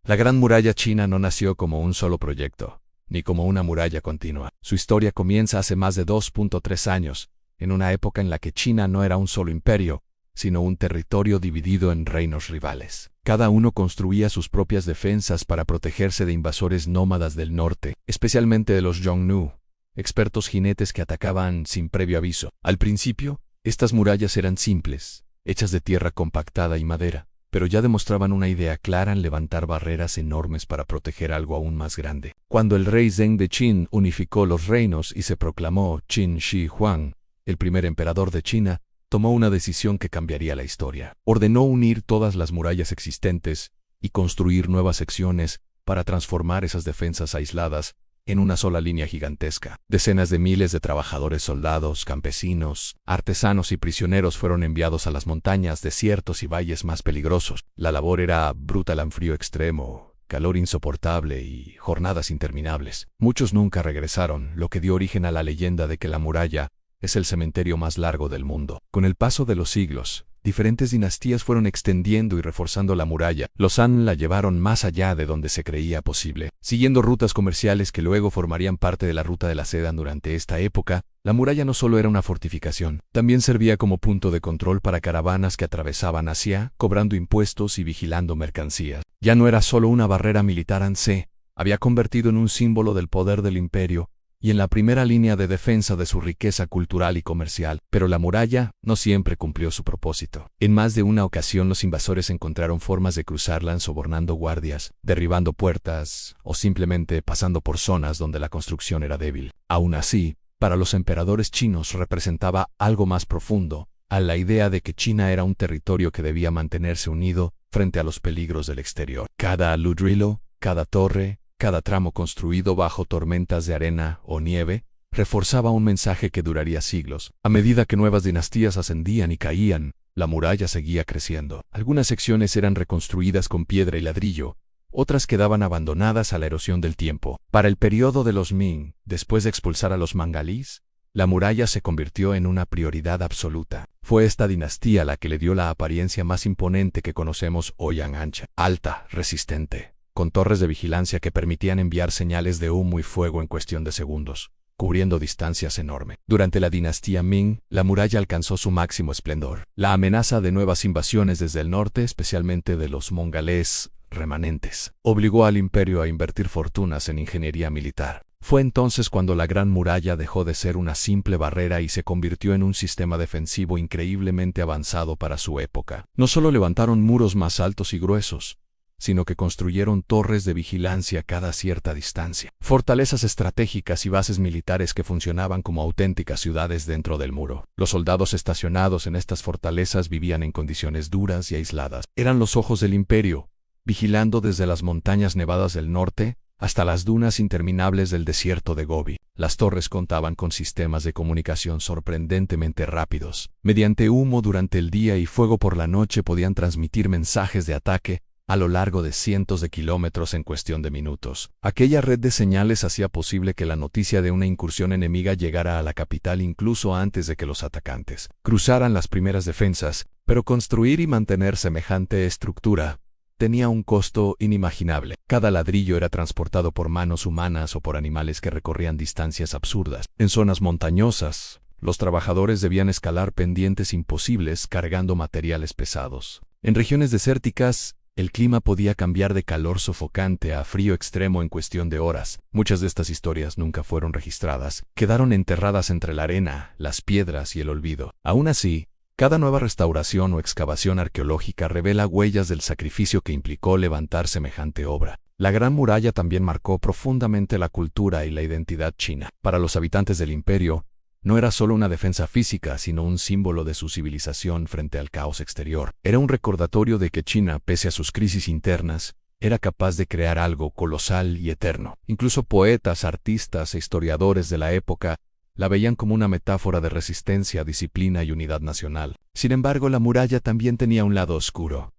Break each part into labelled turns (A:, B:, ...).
A: La Gran Muralla China no nació como un solo proyecto, ni como una muralla continua. Su historia comienza hace más de 2.3 años, en una época en la que China no era un solo imperio, sino un territorio dividido en reinos rivales. Cada uno construía sus propias defensas para protegerse de invasores nómadas del norte, especialmente de los Xiongnu, expertos jinetes que atacaban sin previo aviso. Al principio, estas murallas eran simples, hechas de tierra compactada y madera, pero ya demostraban una idea clara en levantar barreras enormes para proteger algo aún más grande. Cuando el rey Zheng de Qin unificó los reinos y se proclamó Qin Shi Huang, el primer emperador de China, tomó una decisión que cambiaría la historia. Ordenó unir todas las murallas existentes y construir nuevas secciones para transformar esas defensas aisladas en una sola línea gigantesca. Decenas de miles de trabajadores, soldados, campesinos, artesanos y prisioneros fueron enviados a las montañas, desiertos y valles más peligrosos. La labor era brutal en frío extremo, calor insoportable y jornadas interminables. Muchos nunca regresaron, lo que dio origen a la leyenda de que la muralla es el cementerio más largo del mundo. Con el paso de los siglos, diferentes dinastías fueron extendiendo y reforzando la muralla. Los Han la llevaron más allá de donde se creía posible. Siguiendo rutas comerciales que luego formarían parte de la ruta de la seda durante esta época, la muralla no solo era una fortificación, también servía como punto de control para caravanas que atravesaban Asia, cobrando impuestos y vigilando mercancías. Ya no era solo una barrera militar, se había convertido en un símbolo del poder del imperio y en la primera línea de defensa de su riqueza cultural y comercial. Pero la muralla no siempre cumplió su propósito. En más de una ocasión los invasores encontraron formas de cruzarla sobornando guardias, derribando puertas o simplemente pasando por zonas donde la construcción era débil. Aún así, para los emperadores chinos representaba algo más profundo, a la idea de que China era un territorio que debía mantenerse unido frente a los peligros del exterior. Cada aludrilo, cada torre, cada tramo construido bajo tormentas de arena o nieve, reforzaba un mensaje que duraría siglos. A medida que nuevas dinastías ascendían y caían, la muralla seguía creciendo. Algunas secciones eran reconstruidas con piedra y ladrillo, otras quedaban abandonadas a la erosión del tiempo. Para el periodo de los Ming, después de expulsar a los mangalís, la muralla se convirtió en una prioridad absoluta. Fue esta dinastía la que le dio la apariencia más imponente que conocemos hoy, ancha, alta, resistente, con torres de vigilancia que permitían enviar señales de humo y fuego en cuestión de segundos, cubriendo distancias enormes. Durante la dinastía Ming, la muralla alcanzó su máximo esplendor. La amenaza de nuevas invasiones desde el norte, especialmente de los mongolés remanentes, obligó al imperio a invertir fortunas en ingeniería militar. Fue entonces cuando la Gran Muralla dejó de ser una simple barrera y se convirtió en un sistema defensivo increíblemente avanzado para su época. No solo levantaron muros más altos y gruesos, sino que construyeron torres de vigilancia cada cierta distancia, fortalezas estratégicas y bases militares que funcionaban como auténticas ciudades dentro del muro. Los soldados estacionados en estas fortalezas vivían en condiciones duras y aisladas. Eran los ojos del imperio, vigilando desde las montañas nevadas del norte hasta las dunas interminables del desierto de Gobi. Las torres contaban con sistemas de comunicación sorprendentemente rápidos. Mediante humo durante el día y fuego por la noche podían transmitir mensajes de ataque a lo largo de cientos de kilómetros en cuestión de minutos. Aquella red de señales hacía posible que la noticia de una incursión enemiga llegara a la capital incluso antes de que los atacantes cruzaran las primeras defensas, pero construir y mantener semejante estructura tenía un costo inimaginable. Cada ladrillo era transportado por manos humanas o por animales que recorrían distancias absurdas. En zonas montañosas, los trabajadores debían escalar pendientes imposibles cargando materiales pesados. En regiones desérticas, el clima podía cambiar de calor sofocante a frío extremo en cuestión de horas. Muchas de estas historias nunca fueron registradas, quedaron enterradas entre la arena, las piedras y el olvido. Aún así, cada nueva restauración o excavación arqueológica revela huellas del sacrificio que implicó levantar semejante obra. La Gran Muralla también marcó profundamente la cultura y la identidad china. Para los habitantes del imperio, no era solo una defensa física, sino un símbolo de su civilización frente al caos exterior. Era un recordatorio de que China, pese a sus crisis internas, era capaz de crear algo colosal y eterno. Incluso poetas, artistas e historiadores de la época la veían como una metáfora de resistencia, disciplina y unidad nacional. Sin embargo, la muralla también tenía un lado oscuro.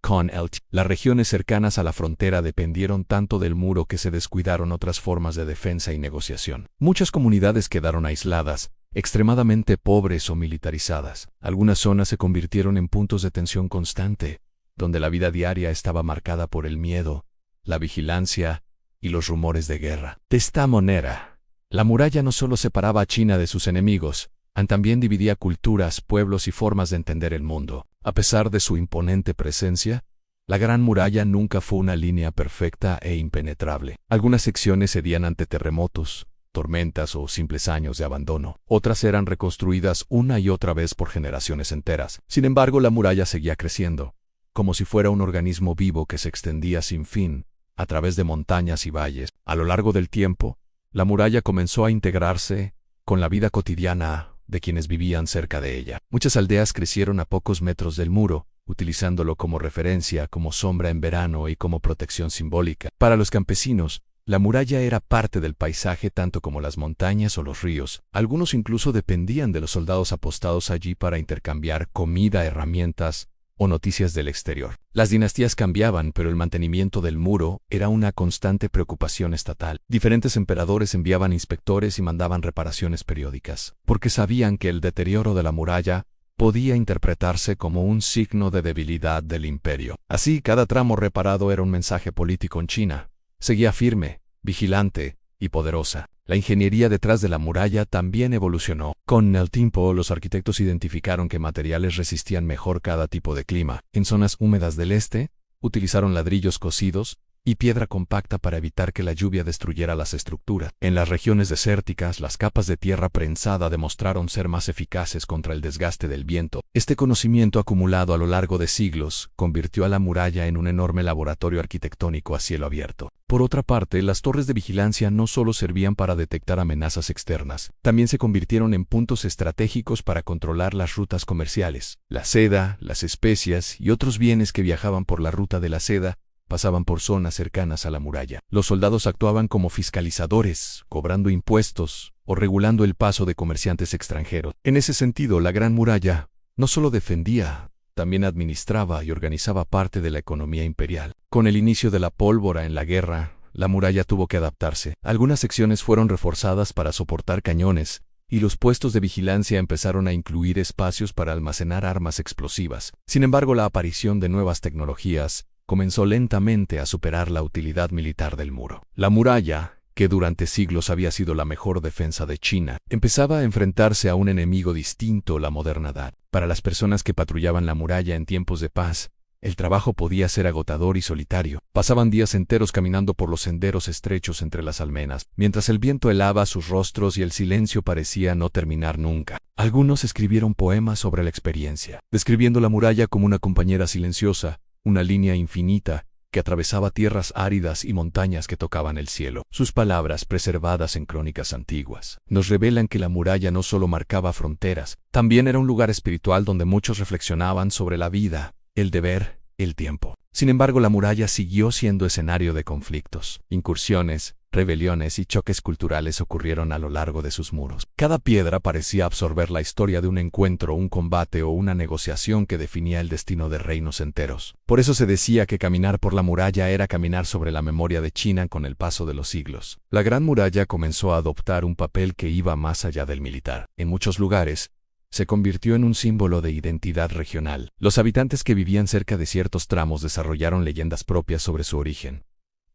A: Las regiones cercanas a la frontera dependieron tanto del muro que se descuidaron otras formas de defensa y negociación. Muchas comunidades quedaron aisladas, extremadamente pobres o militarizadas. Algunas zonas se convirtieron en puntos de tensión constante, donde la vida diaria estaba marcada por el miedo, la vigilancia y los rumores de guerra. De esta manera, la muralla no solo separaba a China de sus enemigos, también dividía culturas, pueblos y formas de entender el mundo. A pesar de su imponente presencia, la Gran Muralla nunca fue una línea perfecta e impenetrable. Algunas secciones cedían ante terremotos, tormentas o simples años de abandono. Otras eran reconstruidas una y otra vez por generaciones enteras. Sin embargo, la muralla seguía creciendo, como si fuera un organismo vivo que se extendía sin fin, a través de montañas y valles. A lo largo del tiempo, la muralla comenzó a integrarse con la vida cotidiana de quienes vivían cerca de ella. Muchas aldeas crecieron a pocos metros del muro, utilizándolo como referencia, como sombra en verano y como protección simbólica. Para los campesinos, la muralla era parte del paisaje tanto como las montañas o los ríos. Algunos incluso dependían de los soldados apostados allí para intercambiar comida, herramientas o noticias del exterior. Las dinastías cambiaban, pero el mantenimiento del muro era una constante preocupación estatal. Diferentes emperadores enviaban inspectores y mandaban reparaciones periódicas, porque sabían que el deterioro de la muralla podía interpretarse como un signo de debilidad del imperio. Así, cada tramo reparado era un mensaje político en China. Seguía firme, vigilante y poderosa. La ingeniería detrás de la muralla también evolucionó. Con el tiempo, los arquitectos identificaron que materiales resistían mejor cada tipo de clima. En zonas húmedas del este, utilizaron ladrillos cocidos y piedra compacta para evitar que la lluvia destruyera las estructuras. En las regiones desérticas, las capas de tierra prensada demostraron ser más eficaces contra el desgaste del viento. Este conocimiento acumulado a lo largo de siglos convirtió a la muralla en un enorme laboratorio arquitectónico a cielo abierto. Por otra parte, las torres de vigilancia no solo servían para detectar amenazas externas, también se convirtieron en puntos estratégicos para controlar las rutas comerciales. La seda, las especias y otros bienes que viajaban por la ruta de la seda pasaban por zonas cercanas a la muralla. Los soldados actuaban como fiscalizadores, cobrando impuestos o regulando el paso de comerciantes extranjeros. En ese sentido, la Gran Muralla no solo defendía, también administraba y organizaba parte de la economía imperial. Con el inicio de la pólvora en la guerra, la muralla tuvo que adaptarse. Algunas secciones fueron reforzadas para soportar cañones, y los puestos de vigilancia empezaron a incluir espacios para almacenar armas explosivas. Sin embargo, la aparición de nuevas tecnologías comenzó lentamente a superar la utilidad militar del muro. La muralla, que durante siglos había sido la mejor defensa de China, empezaba a enfrentarse a un enemigo distinto, la modernidad. Para las personas que patrullaban la muralla en tiempos de paz, el trabajo podía ser agotador y solitario. Pasaban días enteros caminando por los senderos estrechos entre las almenas, mientras el viento helaba sus rostros y el silencio parecía no terminar nunca. Algunos escribieron poemas sobre la experiencia, describiendo la muralla como una compañera silenciosa, una línea infinita que atravesaba tierras áridas y montañas que tocaban el cielo. Sus palabras, preservadas en crónicas antiguas, nos revelan que la muralla no solo marcaba fronteras, también era un lugar espiritual donde muchos reflexionaban sobre la vida, el deber, el tiempo. Sin embargo, la muralla siguió siendo escenario de conflictos, incursiones, rebeliones y choques culturales ocurrieron a lo largo de sus muros. Cada piedra parecía absorber la historia de un encuentro, un combate o una negociación que definía el destino de reinos enteros. Por eso se decía que caminar por la muralla era caminar sobre la memoria de China con el paso de los siglos. La Gran Muralla comenzó a adoptar un papel que iba más allá del militar. En muchos lugares, se convirtió en un símbolo de identidad regional. Los habitantes que vivían cerca de ciertos tramos desarrollaron leyendas propias sobre su origen.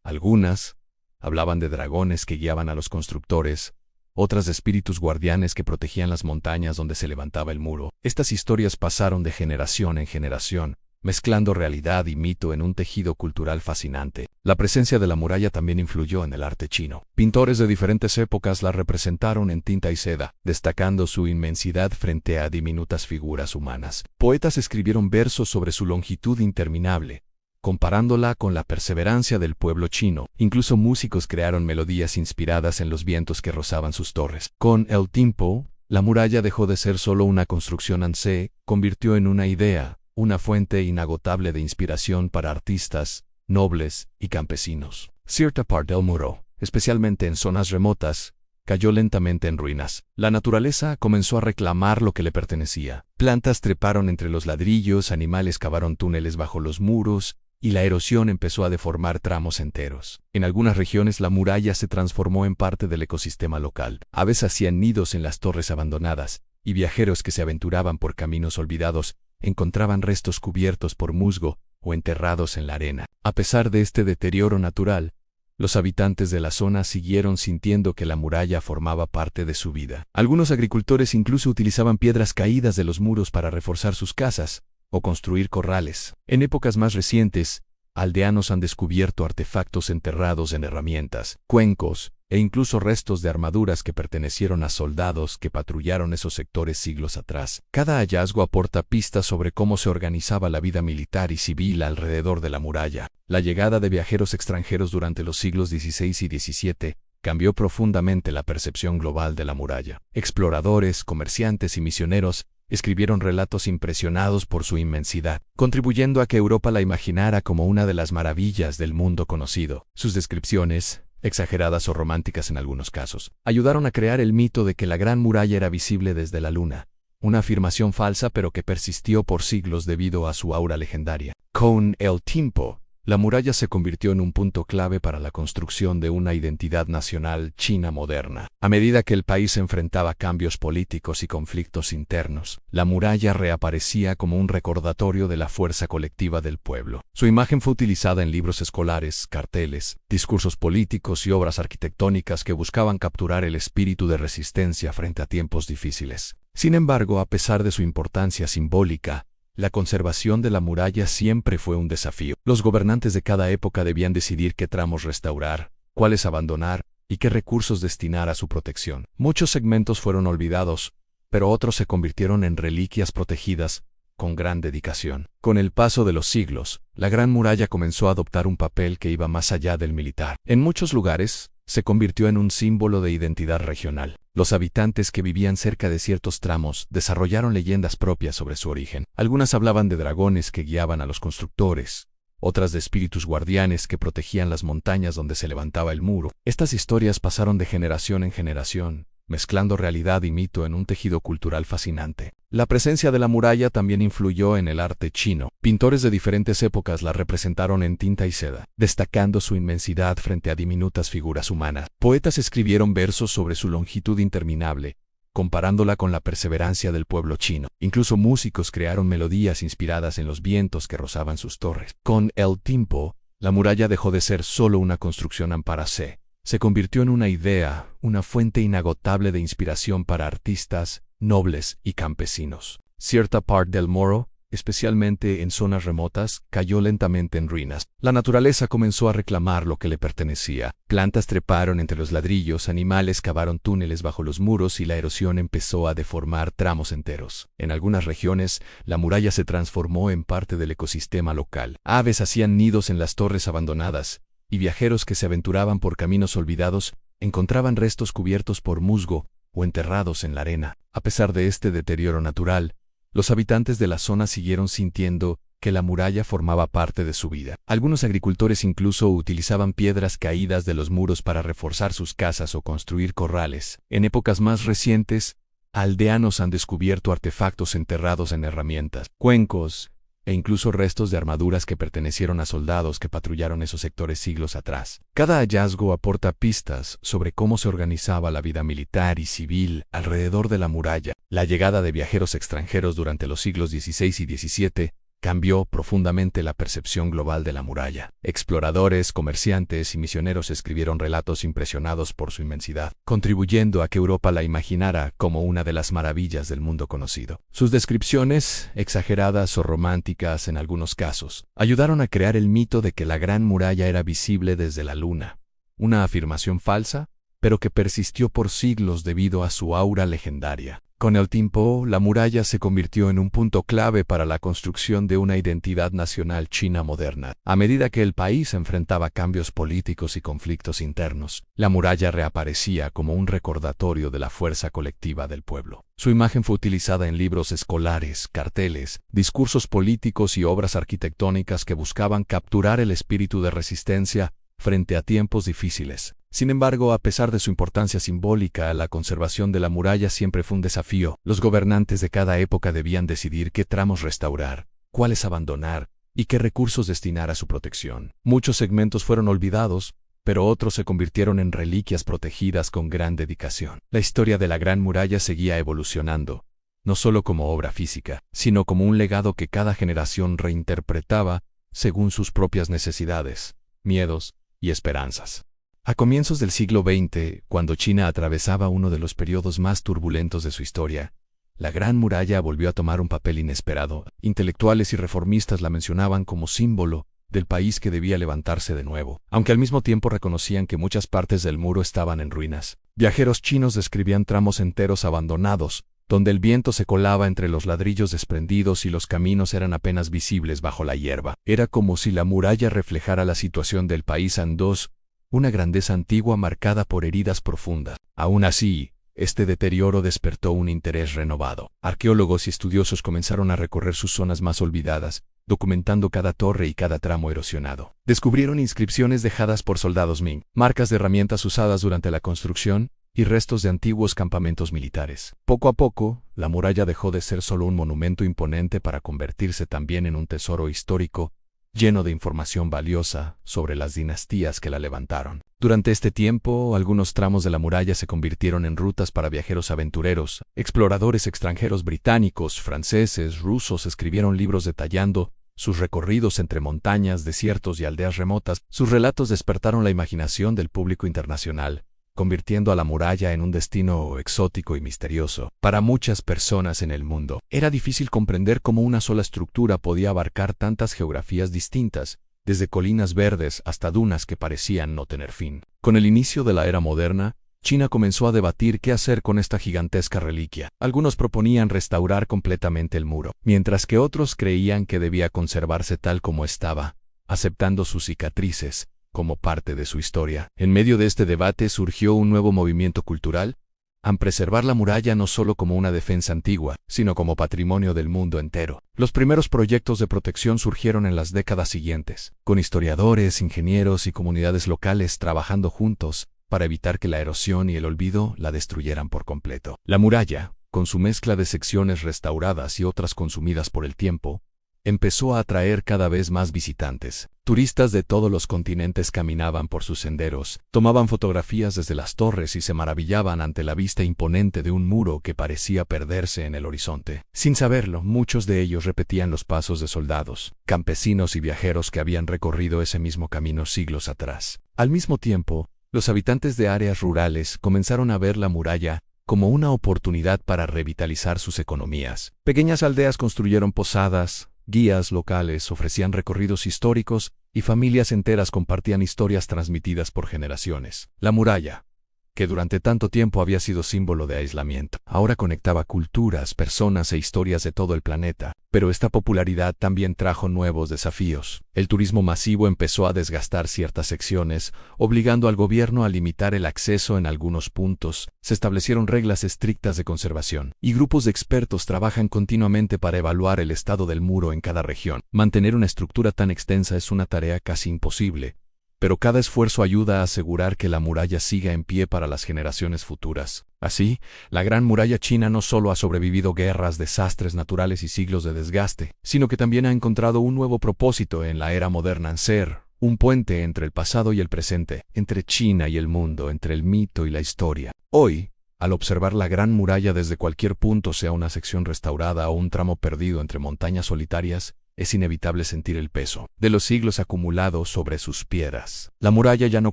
A: Algunas hablaban de dragones que guiaban a los constructores, otras de espíritus guardianes que protegían las montañas donde se levantaba el muro. Estas historias pasaron de generación en generación, mezclando realidad y mito en un tejido cultural fascinante. La presencia de la muralla también influyó en el arte chino. Pintores de diferentes épocas la representaron en tinta y seda, destacando su inmensidad frente a diminutas figuras humanas. Poetas escribieron versos sobre su longitud interminable, comparándola con la perseverancia del pueblo chino. Incluso músicos crearon melodías inspiradas en los vientos que rozaban sus torres. Con el tiempo, la muralla dejó de ser solo una construcción, se convirtió en una idea, una fuente inagotable de inspiración para artistas, nobles y campesinos. Cierta parte del muro, especialmente en zonas remotas, cayó lentamente en ruinas. La naturaleza comenzó a reclamar lo que le pertenecía. Plantas treparon entre los ladrillos, animales cavaron túneles bajo los muros, y la erosión empezó a deformar tramos enteros. En algunas regiones la muralla se transformó en parte del ecosistema local. Aves hacían nidos en las torres abandonadas, y viajeros que se aventuraban por caminos olvidados encontraban restos cubiertos por musgo o enterrados en la arena. A pesar de este deterioro natural, los habitantes de la zona siguieron sintiendo que la muralla formaba parte de su vida. Algunos agricultores incluso utilizaban piedras caídas de los muros para reforzar sus casas o construir corrales. En épocas más recientes, aldeanos han descubierto artefactos enterrados en herramientas, cuencos e incluso restos de armaduras que pertenecieron a soldados que patrullaron esos sectores siglos atrás. Cada hallazgo aporta pistas sobre cómo se organizaba la vida militar y civil alrededor de la muralla. La llegada de viajeros extranjeros durante los siglos XVI y XVII cambió profundamente la percepción global de la muralla. Exploradores, comerciantes y misioneros escribieron relatos impresionados por su inmensidad, contribuyendo a que Europa la imaginara como una de las maravillas del mundo conocido. Sus descripciones, exageradas o románticas en algunos casos, ayudaron a crear el mito de que la Gran Muralla era visible desde la Luna, una afirmación falsa pero que persistió por siglos debido a su aura legendaria. Con el tiempo, la muralla se convirtió en un punto clave para la construcción de una identidad nacional china moderna. A medida que el país enfrentaba cambios políticos y conflictos internos, la muralla reaparecía como un recordatorio de la fuerza colectiva del pueblo. Su imagen fue utilizada en libros escolares, carteles, discursos políticos y obras arquitectónicas que buscaban capturar el espíritu de resistencia frente a tiempos difíciles. Sin embargo, a pesar de su importancia simbólica, la conservación de la muralla siempre fue un desafío. Los gobernantes de cada época debían decidir qué tramos restaurar, cuáles abandonar y qué recursos destinar a su protección. Muchos segmentos fueron olvidados, pero otros se convirtieron en reliquias protegidas con gran dedicación. Con el paso de los siglos, la Gran Muralla comenzó a adoptar un papel que iba más allá del militar. En muchos lugares, se convirtió en un símbolo de identidad regional. Los habitantes que vivían cerca de ciertos tramos desarrollaron leyendas propias sobre su origen. Algunas hablaban de dragones que guiaban a los constructores, otras de espíritus guardianes que protegían las montañas donde se levantaba el muro. Estas historias pasaron de generación en generación, mezclando realidad y mito en un tejido cultural fascinante. La presencia de la muralla también influyó en el arte chino. Pintores de diferentes épocas la representaron en tinta y seda, destacando su inmensidad frente a diminutas figuras humanas. Poetas escribieron versos sobre su longitud interminable, comparándola con la perseverancia del pueblo chino. Incluso músicos crearon melodías inspiradas en los vientos que rozaban sus torres. Con el tiempo, la muralla dejó de ser solo una construcción amparase. Se convirtió en una idea, una fuente inagotable de inspiración para artistas, nobles y campesinos. Cierta parte del Moro, especialmente en zonas remotas, cayó lentamente en ruinas. La naturaleza comenzó a reclamar lo que le pertenecía. Plantas treparon entre los ladrillos, animales cavaron túneles bajo los muros y la erosión empezó a deformar tramos enteros. En algunas regiones, la muralla se transformó en parte del ecosistema local. Aves hacían nidos en las torres abandonadas, y viajeros que se aventuraban por caminos olvidados encontraban restos cubiertos por musgo o enterrados en la arena. A pesar de este deterioro natural, los habitantes de la zona siguieron sintiendo que la muralla formaba parte de su vida. Algunos agricultores incluso utilizaban piedras caídas de los muros para reforzar sus casas o construir corrales. En épocas más recientes, aldeanos han descubierto artefactos enterrados en herramientas, cuencos e incluso restos de armaduras que pertenecieron a soldados que patrullaron esos sectores siglos atrás. Cada hallazgo aporta pistas sobre cómo se organizaba la vida militar y civil alrededor de la muralla. La llegada de viajeros extranjeros durante los siglos XVI y XVII cambió profundamente la percepción global de la muralla. Exploradores, comerciantes y misioneros escribieron relatos impresionados por su inmensidad, contribuyendo a que Europa la imaginara como una de las maravillas del mundo conocido. Sus descripciones, exageradas o románticas en algunos casos, ayudaron a crear el mito de que la Gran Muralla era visible desde la Luna, una afirmación falsa, pero que persistió por siglos debido a su aura legendaria. Con el tiempo, la muralla se convirtió en un punto clave para la construcción de una identidad nacional china moderna. A medida que el país enfrentaba cambios políticos y conflictos internos, la muralla reaparecía como un recordatorio de la fuerza colectiva del pueblo. Su imagen fue utilizada en libros escolares, carteles, discursos políticos y obras arquitectónicas que buscaban capturar el espíritu de resistencia frente a tiempos difíciles. Sin embargo, a pesar de su importancia simbólica, la conservación de la muralla siempre fue un desafío. Los gobernantes de cada época debían decidir qué tramos restaurar, cuáles abandonar y qué recursos destinar a su protección. Muchos segmentos fueron olvidados, pero otros se convirtieron en reliquias protegidas con gran dedicación. La historia de la Gran Muralla seguía evolucionando, no solo como obra física, sino como un legado que cada generación reinterpretaba según sus propias necesidades, miedos y esperanzas. A comienzos del siglo XX, cuando China atravesaba uno de los periodos más turbulentos de su historia, la Gran Muralla volvió a tomar un papel inesperado. Intelectuales y reformistas la mencionaban como símbolo del país que debía levantarse de nuevo, aunque al mismo tiempo reconocían que muchas partes del muro estaban en ruinas. Viajeros chinos describían tramos enteros abandonados, donde el viento se colaba entre los ladrillos desprendidos y los caminos eran apenas visibles bajo la hierba. Era como si la muralla reflejara la situación del país andós, una grandeza antigua marcada por heridas profundas. Aún así, este deterioro despertó un interés renovado. Arqueólogos y estudiosos comenzaron a recorrer sus zonas más olvidadas, documentando cada torre y cada tramo erosionado. Descubrieron inscripciones dejadas por soldados Ming, marcas de herramientas usadas durante la construcción y restos de antiguos campamentos militares. Poco a poco, la muralla dejó de ser solo un monumento imponente para convertirse también en un tesoro histórico, lleno de información valiosa sobre las dinastías que la levantaron. Durante este tiempo, algunos tramos de la muralla se convirtieron en rutas para viajeros aventureros. Exploradores extranjeros británicos, franceses, rusos escribieron libros detallando sus recorridos entre montañas, desiertos y aldeas remotas. Sus relatos despertaron la imaginación del público internacional, convirtiendo a la muralla en un destino exótico y misterioso. Para muchas personas en el mundo, era difícil comprender cómo una sola estructura podía abarcar tantas geografías distintas, desde colinas verdes hasta dunas que parecían no tener fin. Con el inicio de la era moderna, China comenzó a debatir qué hacer con esta gigantesca reliquia. Algunos proponían restaurar completamente el muro, mientras que otros creían que debía conservarse tal como estaba, aceptando sus cicatrices como parte de su historia. En medio de este debate surgió un nuevo movimiento cultural, a preservar la muralla no solo como una defensa antigua, sino como patrimonio del mundo entero. Los primeros proyectos de protección surgieron en las décadas siguientes, con historiadores, ingenieros y comunidades locales trabajando juntos para evitar que la erosión y el olvido la destruyeran por completo. La muralla, con su mezcla de secciones restauradas y otras consumidas por el tiempo, empezó a atraer cada vez más visitantes. Turistas de todos los continentes caminaban por sus senderos, tomaban fotografías desde las torres y se maravillaban ante la vista imponente de un muro que parecía perderse en el horizonte. Sin saberlo, muchos de ellos repetían los pasos de soldados, campesinos y viajeros que habían recorrido ese mismo camino siglos atrás. Al mismo tiempo, los habitantes de áreas rurales comenzaron a ver la muralla como una oportunidad para revitalizar sus economías. Pequeñas aldeas construyeron posadas, guías locales ofrecían recorridos históricos y familias enteras compartían historias transmitidas por generaciones. La muralla, que durante tanto tiempo había sido símbolo de aislamiento, ahora conectaba culturas, personas e historias de todo el planeta. Pero esta popularidad también trajo nuevos desafíos. El turismo masivo empezó a desgastar ciertas secciones, obligando al gobierno a limitar el acceso en algunos puntos. Se establecieron reglas estrictas de conservación, y grupos de expertos trabajan continuamente para evaluar el estado del muro en cada región. Mantener una estructura tan extensa es una tarea casi imposible, pero cada esfuerzo ayuda a asegurar que la muralla siga en pie para las generaciones futuras. Así, la Gran Muralla China no solo ha sobrevivido guerras, desastres naturales y siglos de desgaste, sino que también ha encontrado un nuevo propósito en la era moderna: ser un puente entre el pasado y el presente, entre China y el mundo, entre el mito y la historia. Hoy, al observar la Gran Muralla desde cualquier punto, sea una sección restaurada o un tramo perdido entre montañas solitarias, es inevitable sentir el peso de los siglos acumulados sobre sus piedras. La muralla ya no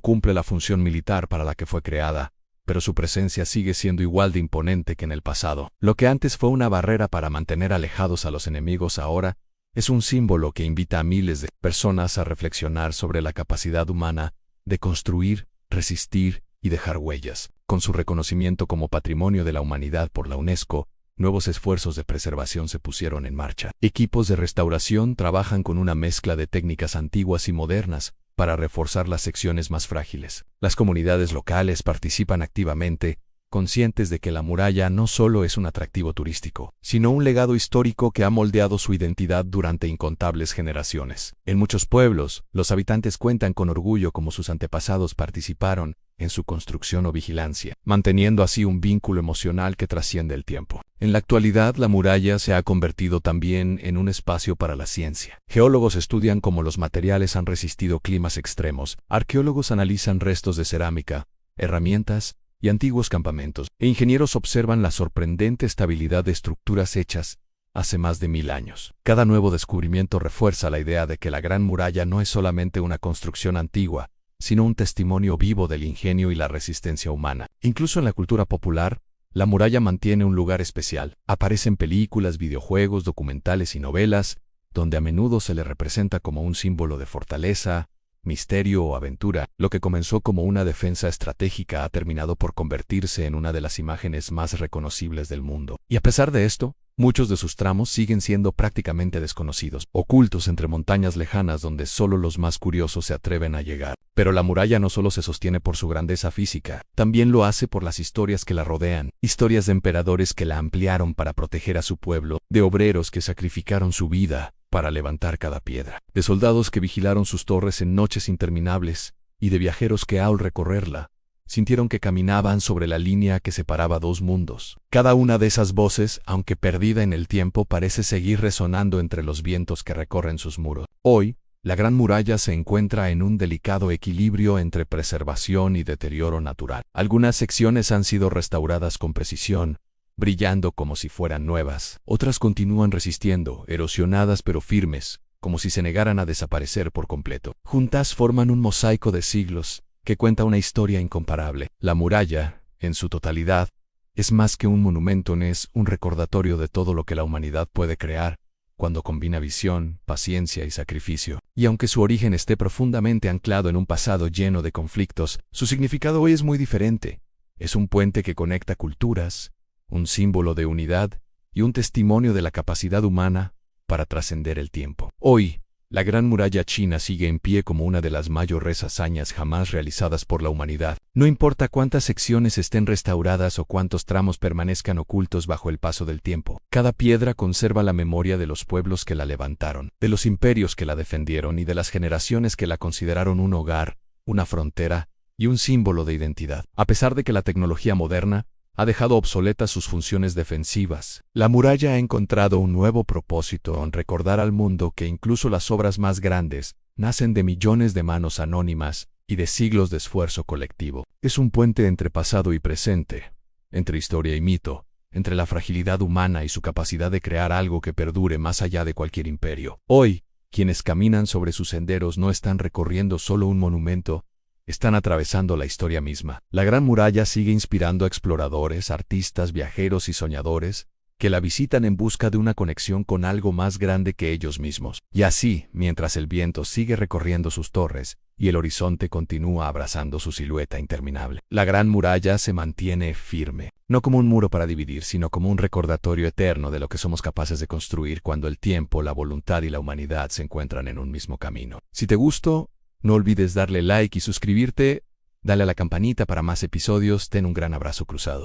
A: cumple la función militar para la que fue creada, pero su presencia sigue siendo igual de imponente que en el pasado. Lo que antes fue una barrera para mantener alejados a los enemigos ahora es un símbolo que invita a miles de personas a reflexionar sobre la capacidad humana de construir, resistir y dejar huellas. Con su reconocimiento como Patrimonio de la Humanidad por la UNESCO, nuevos esfuerzos de preservación se pusieron en marcha. Equipos de restauración trabajan con una mezcla de técnicas antiguas y modernas para reforzar las secciones más frágiles. Las comunidades locales participan activamente, conscientes de que la muralla no solo es un atractivo turístico, sino un legado histórico que ha moldeado su identidad durante incontables generaciones. En muchos pueblos, los habitantes cuentan con orgullo cómo sus antepasados participaron en su construcción o vigilancia, manteniendo así un vínculo emocional que trasciende el tiempo. En la actualidad, la muralla se ha convertido también en un espacio para la ciencia. Geólogos estudian cómo los materiales han resistido climas extremos, arqueólogos analizan restos de cerámica, herramientas y antiguos campamentos, e ingenieros observan la sorprendente estabilidad de estructuras hechas hace más de 1000 años. Cada nuevo descubrimiento refuerza la idea de que la Gran Muralla no es solamente una construcción antigua, sino un testimonio vivo del ingenio y la resistencia humana. Incluso en la cultura popular, la muralla mantiene un lugar especial. Aparece en películas, videojuegos, documentales y novelas, donde a menudo se le representa como un símbolo de fortaleza, misterio o aventura. Lo que comenzó como una defensa estratégica ha terminado por convertirse en una de las imágenes más reconocibles del mundo. Y a pesar de esto, muchos de sus tramos siguen siendo prácticamente desconocidos, ocultos entre montañas lejanas donde solo los más curiosos se atreven a llegar. Pero la muralla no solo se sostiene por su grandeza física, también lo hace por las historias que la rodean, historias de emperadores que la ampliaron para proteger a su pueblo, de obreros que sacrificaron su vida para levantar cada piedra, de soldados que vigilaron sus torres en noches interminables, y de viajeros que al recorrerla, sintieron que caminaban sobre la línea que separaba dos mundos. Cada una de esas voces, aunque perdida en el tiempo, parece seguir resonando entre los vientos que recorren sus muros. Hoy, la Gran Muralla se encuentra en un delicado equilibrio entre preservación y deterioro natural. Algunas secciones han sido restauradas con precisión, brillando como si fueran nuevas. Otras continúan resistiendo, erosionadas pero firmes, como si se negaran a desaparecer por completo. Juntas forman un mosaico de siglos, que cuenta una historia incomparable. La muralla, en su totalidad, es más que un monumento, es un recordatorio de todo lo que la humanidad puede crear, cuando combina visión, paciencia y sacrificio. Y aunque su origen esté profundamente anclado en un pasado lleno de conflictos, su significado hoy es muy diferente. Es un puente que conecta culturas, un símbolo de unidad y un testimonio de la capacidad humana para trascender el tiempo. Hoy, la Gran Muralla China sigue en pie como una de las mayores hazañas jamás realizadas por la humanidad. No importa cuántas secciones estén restauradas o cuántos tramos permanezcan ocultos bajo el paso del tiempo, cada piedra conserva la memoria de los pueblos que la levantaron, de los imperios que la defendieron y de las generaciones que la consideraron un hogar, una frontera y un símbolo de identidad. A pesar de que la tecnología moderna ha dejado obsoletas sus funciones defensivas, la muralla ha encontrado un nuevo propósito en recordar al mundo que incluso las obras más grandes nacen de millones de manos anónimas y de siglos de esfuerzo colectivo. Es un puente entre pasado y presente, entre historia y mito, entre la fragilidad humana y su capacidad de crear algo que perdure más allá de cualquier imperio. Hoy, quienes caminan sobre sus senderos no están recorriendo solo un monumento, están atravesando la historia misma. La Gran Muralla sigue inspirando a exploradores, artistas, viajeros y soñadores que la visitan en busca de una conexión con algo más grande que ellos mismos. Y así, mientras el viento sigue recorriendo sus torres y el horizonte continúa abrazando su silueta interminable, la Gran Muralla se mantiene firme, no como un muro para dividir, sino como un recordatorio eterno de lo que somos capaces de construir cuando el tiempo, la voluntad y la humanidad se encuentran en un mismo camino. Si te gustó, no olvides darle like y suscribirte, dale a la campanita para más episodios. Ten un gran abrazo cruzado.